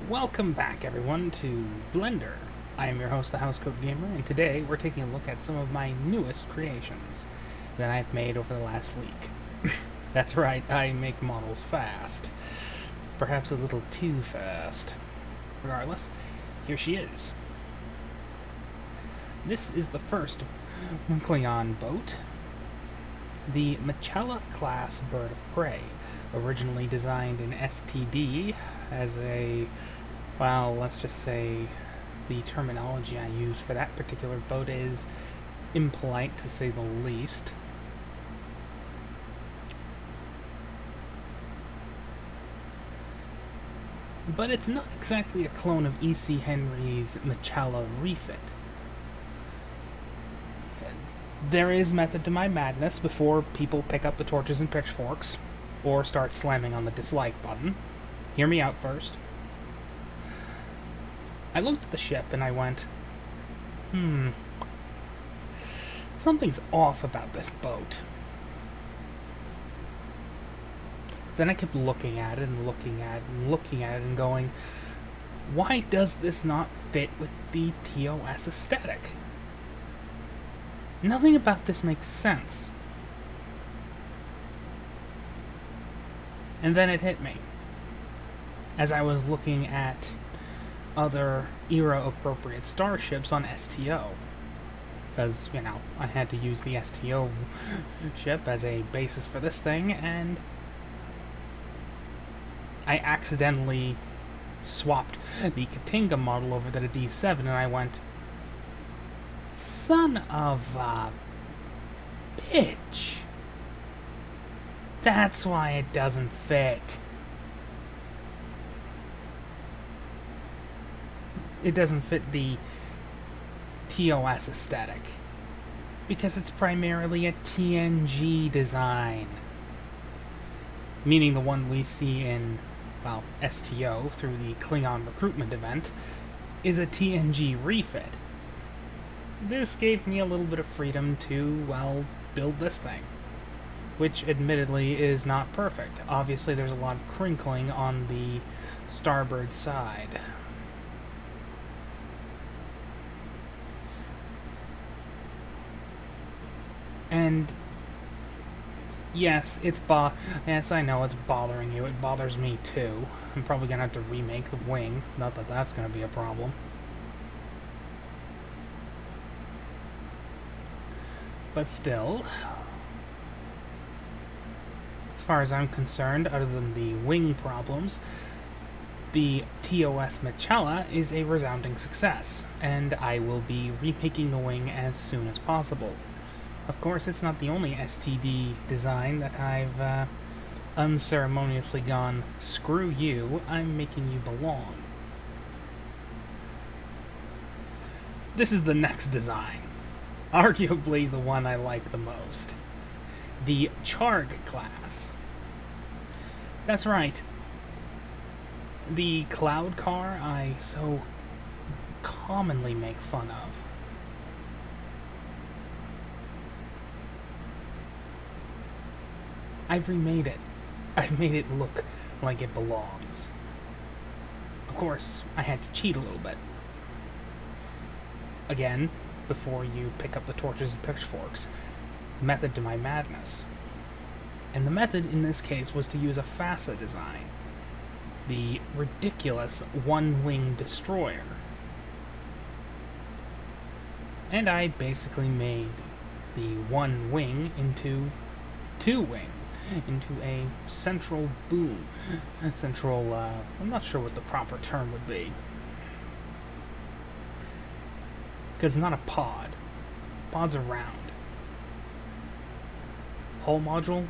Welcome back, everyone, to Blender. I am your host, the Housecoat Gamer, and today we're taking a look at some of my newest creations that I've made over the last week. That's right, I make models fast. Perhaps a little too fast. Regardless, here she is. This is the first Klingon boat, the Machala class bird of prey, originally designed in STD as a, well, let's just say the terminology I use for that particular boat is impolite, to say the least. But it's not exactly a clone of E.C. Henry's Machala refit. There is method to my madness before people pick up the torches and pitchforks, or start slamming on the dislike button. Hear me out first. I looked at the ship and I went, something's off about this boat. Then I kept looking at it and looking at it and looking at it and going, why does this not fit with the TOS aesthetic? Nothing about this makes sense. And then it hit me. As I was looking at other era-appropriate starships on STO. Because, you know, I had to use the STO ship as a basis for this thing, and I accidentally swapped the Katinga model over to the D7, and I went, son of a bitch. That's why it doesn't fit. It doesn't fit the TOS aesthetic, because it's primarily a TNG design. Meaning the one we see in, well, STO through the Klingon recruitment event is a TNG refit. This gave me a little bit of freedom to, well, build this thing, which admittedly is not perfect. Obviously there's a lot of crinkling on the starboard side. And yes, yes, I know it's bothering you. It bothers me too. I'm probably gonna have to remake the wing. Not that that's gonna be a problem. But still, as far as I'm concerned, other than the wing problems, the TOS Machala is a resounding success, and I will be remaking the wing as soon as possible. Of course, it's not the only STD design that I've unceremoniously gone, screw you, I'm making you belong. This is the next design. Arguably the one I like the most. The Charg class. That's right. The cloud car I so commonly make fun of. I've remade it. I've made it look like it belongs. Of course, I had to cheat a little bit. Again, before you pick up the torches and pitchforks, method to my madness. And the method in this case was to use a FASA design, the ridiculous one-wing destroyer. And I basically made the one wing into two wings, into a central boom. I'm not sure what the proper term would be. Because it's not a pod. Pods are round. Hull module?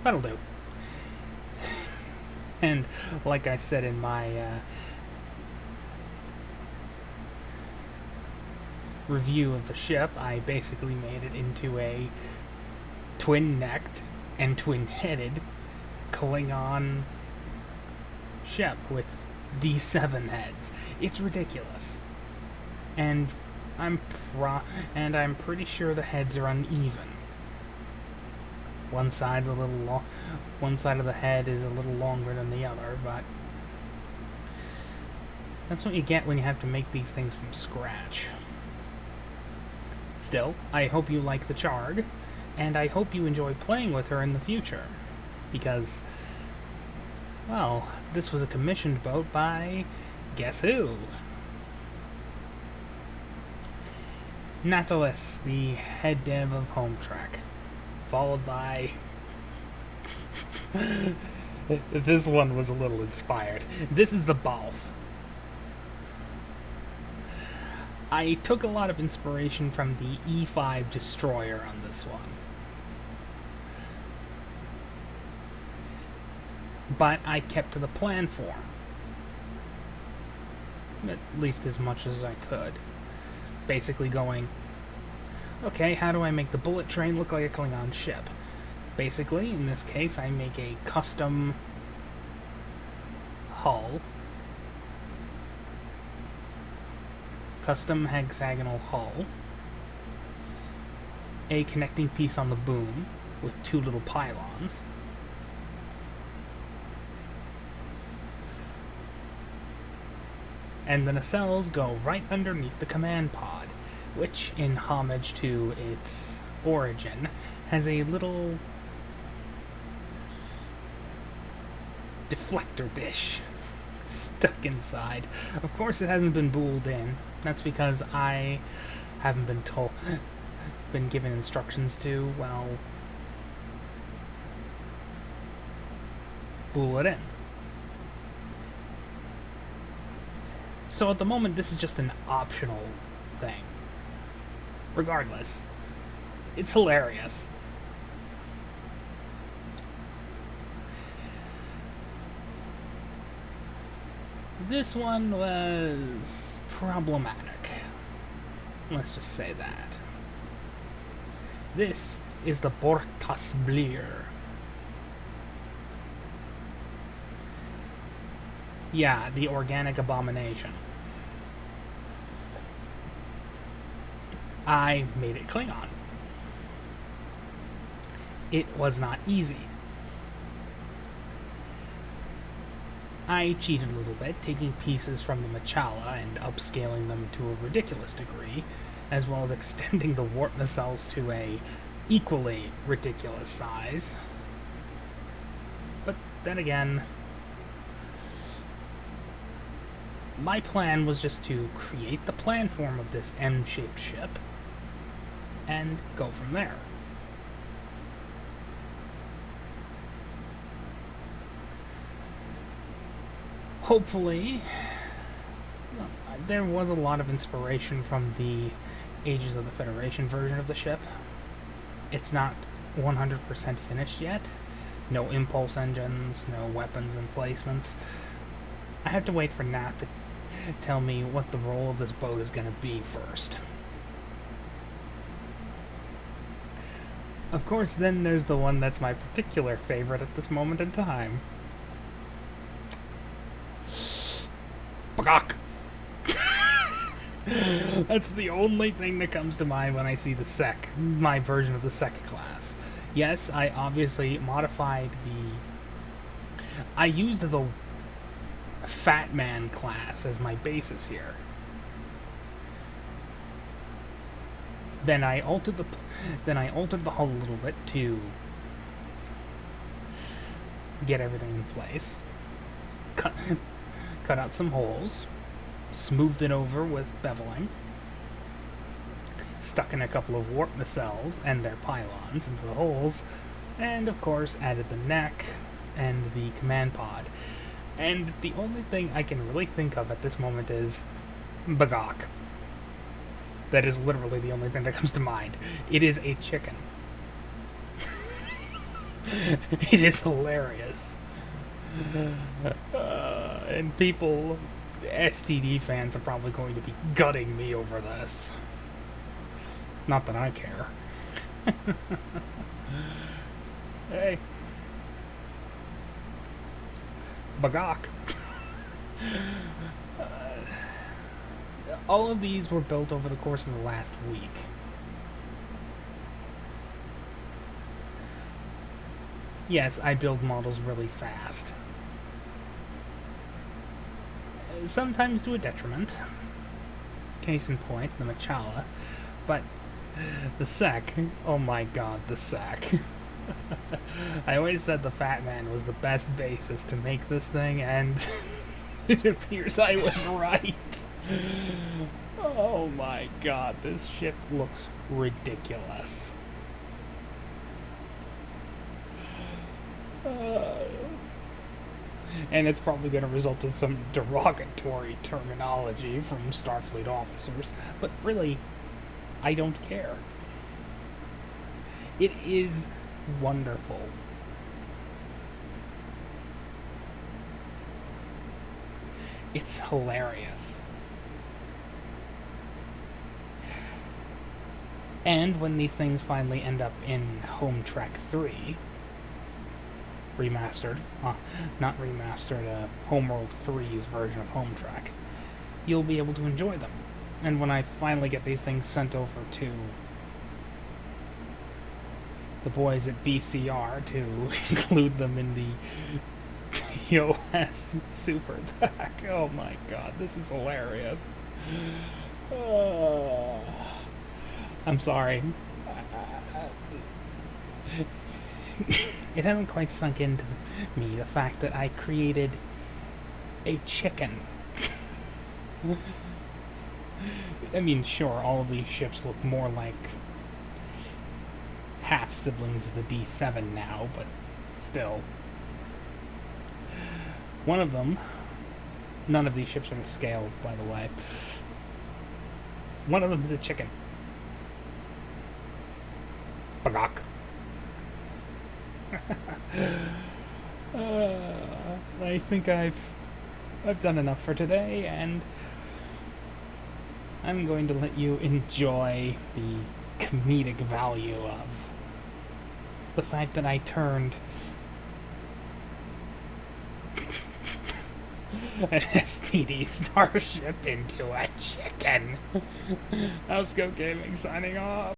That'll do. And like I said in my review of the ship, I basically made it into a twin-necked and twin-headed Klingon ship with D7 heads. It's ridiculous. And I'm pretty sure the heads are uneven. One side of the head is a little longer than the other, but That's what you get when you have to make these things from scratch. Still, I hope you like the Charg, and I hope you enjoy playing with her in the future. Because, well, this was a commissioned boat by... guess who? Natalis, the head dev of Home Trek. Followed by... this one was a little inspired. This is the Balf. I took a lot of inspiration from the E5 destroyer on this one. But I kept to the plan form. At least as much as I could. Basically going, okay, how do I make the bullet train look like a Klingon ship? Basically, in this case, I make a custom hull. Custom hexagonal hull. A connecting piece on the boom with 2 little pylons. And the nacelles go right underneath the command pod, which, in homage to its origin, has a little deflector dish stuck inside. Of course, it hasn't been booled in. That's because I haven't been given instructions to, well, bool it in. So at the moment, this is just an optional thing. Regardless, it's hilarious. This one was problematic. Let's just say that. This is the Bortas Bleer. Yeah, the organic abomination. I made it Klingon. It was not easy. I cheated a little bit, taking pieces from the Machala and upscaling them to a ridiculous degree, as well as extending the warp nacelles to a equally ridiculous size. But then again, my plan was just to create the plan form of this M-shaped ship and go from there. Hopefully, there was a lot of inspiration from the Ages of the Federation version of the ship. It's not 100% finished yet. No impulse engines, no weapons emplacements. I have to wait for Nat to tell me what the role of this boat is going to be first. Of course, then there's the one that's my particular favorite at this moment in time. BAGOK! That's the only thing that comes to mind when I see the Sec, my version of the Sec class. Yes, I obviously modified I used the Fat Man class as my basis here. Then I altered the hull a little bit to get everything in place. Cut out some holes, smoothed it over with beveling, stuck in a couple of warp nacelles and their pylons into the holes, and of course added the neck and the command pod. And the only thing I can really think of at this moment is BAGOK. That is literally the only thing that comes to mind. It is a chicken. It is hilarious. And people, STD fans, are probably going to be gutting me over this. Not that I care. Hey. BAGOK. All of these were built over the course of the last week. Yes, I build models really fast. sometimes to a detriment. Case in point, the Machala. But the Sec, oh my god, the Sec. I always said the Fat Man was the best basis to make this thing, and it appears I was right. Oh my god, this ship looks ridiculous. And it's probably going to result in some derogatory terminology from Starfleet officers, but really, I don't care. It is wonderful. It's hilarious. And when these things finally end up in Home Trek 3, remastered, not remastered, Homeworld 3's version of Home Trek, you'll be able to enjoy them. And when I finally get these things sent over to the boys at BCR to include them in the TOSed Super Pack, oh my god, this is hilarious. I'm sorry. It hasn't quite sunk into me, the fact that I created a chicken. I mean, sure, all of these ships look more like half-siblings of the B7 now, but still. One of them, none of these ships are to scale, by the way. One of them is a chicken. BAGOK. I think I've done enough for today, and I'm going to let you enjoy the comedic value of the fact that I turned an STD starship into a chicken. TOSed Gaming signing off.